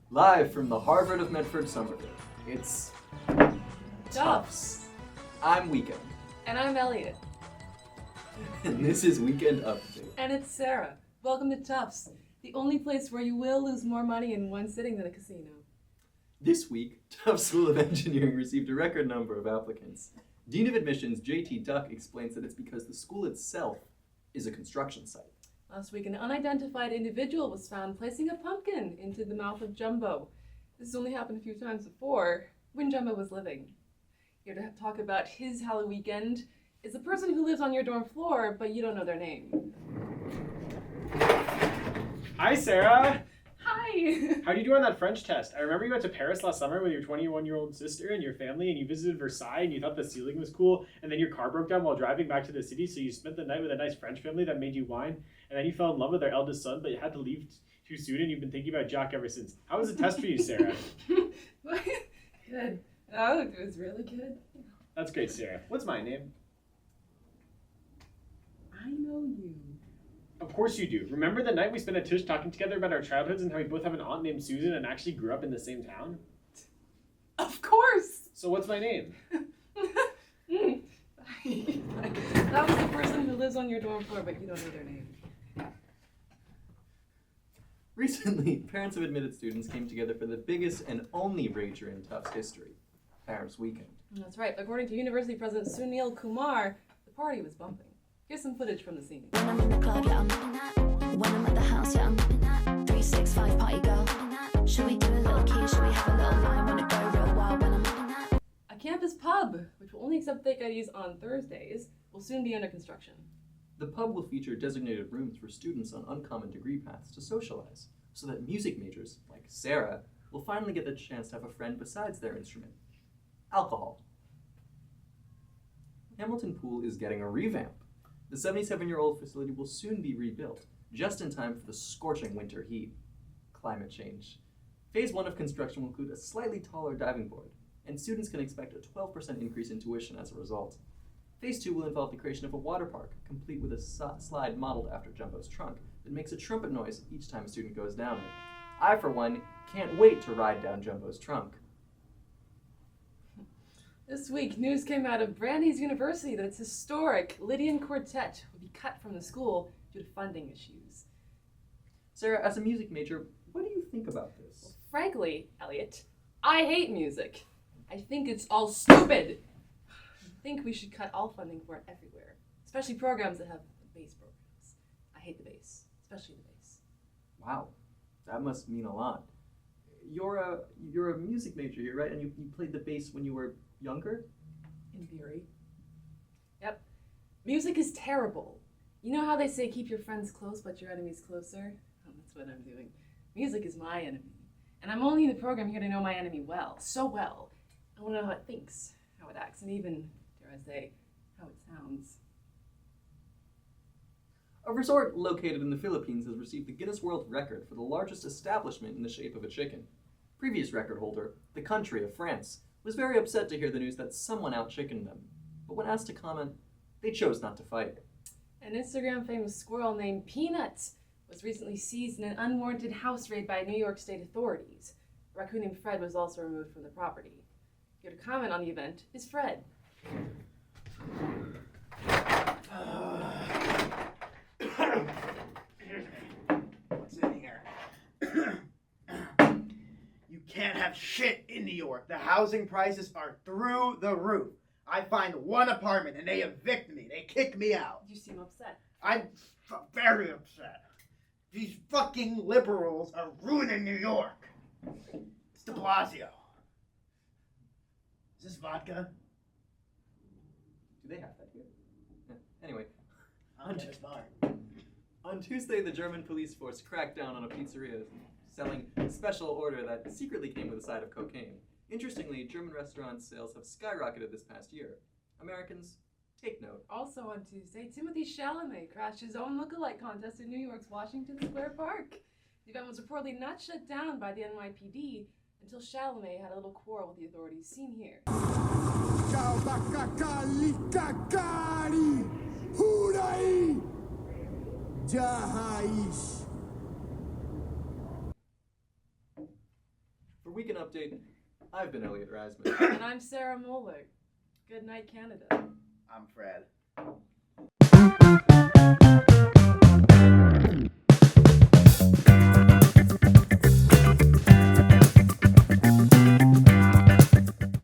Live from the Harvard of Medford Somerville, it's Tufts. I'm Weekend. And I'm Elliot. And this is Weekend Update. And it's Sarah. Welcome to Tufts, the only place where you will lose more money in one sitting than a casino. This week, Tufts School of Engineering received a record number of applicants. Dean of Admissions J.T. Duck explains that it's because the school itself is a construction site. Last week, an unidentified individual was found placing a pumpkin into the mouth of Jumbo. This has only happened a few times before, when Jumbo was living. Here to talk about his Halloween weekend is the person who lives on your dorm floor, but you don't know their name. Hi, Sarah. Hi. How do you do on that French test? I remember you went to Paris last summer with your 21-year-old sister and your family, and you visited Versailles, and you thought the ceiling was cool, and then your car broke down while driving back to the city, so you spent the night with a nice French family that made you wine, and then you fell in love with their eldest son, but you had to leave too soon, and you've been thinking about Jack ever since. How was the test for you, Sarah? Good. Oh, it was really good. That's great, Sarah. What's my name? I know you. Of course you do. Remember the night we spent at Tish talking together about our childhoods and how we both have an aunt named Susan and actually grew up in the same town? Of course! So what's my name? That was the person who lives on your dorm floor, but you don't know their name. Recently, parents of admitted students came together for the biggest and only rager in Tufts history, Parents' Weekend. That's right. According to University President Sunil Kumar, the party was bumping. Here's some footage from the scene. When I'm in the club, yeah, I'm nipping that. When I'm at the house, yeah, I'm nipping that. 365 party girl. Should we do a little key? Should we have a little line? Wanna go real wild when I'm nipping that? A campus pub, which will only accept fake IDs on Thursdays, will soon be under construction. The pub will feature designated rooms for students on uncommon degree paths to socialize, so that music majors, like Sarah, will finally get the chance to have a friend besides their instrument. Alcohol. Hamilton Pool is getting a revamp. The 77-year-old facility will soon be rebuilt, just in time for the scorching winter heat. Climate change. Phase 1 of construction will include a slightly taller diving board, and students can expect a 12% increase in tuition as a result. Phase 2 will involve the creation of a water park, complete with a slide modeled after Jumbo's trunk that makes a trumpet noise each time a student goes down it. I, for one, can't wait to ride down Jumbo's trunk. This week, news came out of Brandeis University that its historic Lydian Quartet will be cut from the school due to funding issues. Sarah, as a music major, what do you think about this? Well, frankly, Elliot, I hate music. I think it's all stupid. I think we should cut all funding for it everywhere, especially programs that have bass programs. I hate the bass, especially the bass. Wow, that must mean a lot. You're a music major here, right? And you played the bass when you were younger? In theory. Yep. Music is terrible. You know how they say keep your friends close but your enemies closer? Well, that's what I'm doing. Music is my enemy. And I'm only in the program here to know my enemy well. So well. I want to know how it thinks, how it acts, and even, dare I say, how it sounds. A resort located in the Philippines has received the Guinness World Record for the largest establishment in the shape of a chicken. Previous record holder, the country of France, was very upset to hear the news that someone out-chickened them. But when asked to comment, they chose not to fight. An Instagram-famous squirrel named Peanuts was recently seized in an unwarranted house raid by New York State authorities. A raccoon named Fred was also removed from the property. Here to comment on the event is Fred. What's in here? You can't have shit in New York. The housing prices are through the roof. I find one apartment and they evict me. They kick me out. You seem upset. I'm very upset. These fucking liberals are ruining New York. It's de Blasio. Is this vodka? Do they have that here? Yeah. Anyway, on Tuesday, the German police force cracked down on a pizzeria selling a special order that secretly came with a side of cocaine. Interestingly, German restaurant sales have skyrocketed this past year. Americans, take note. Also on Tuesday, Timothée Chalamet crashed his own lookalike contest in New York's Washington Square Park. The event was reportedly not shut down by the NYPD until Chalamet had a little quarrel with the authorities, seen here. Filmmaking Update. I've been Elliot Riseman. And I'm Sarah Moeller. Good night, Canada. I'm Fred.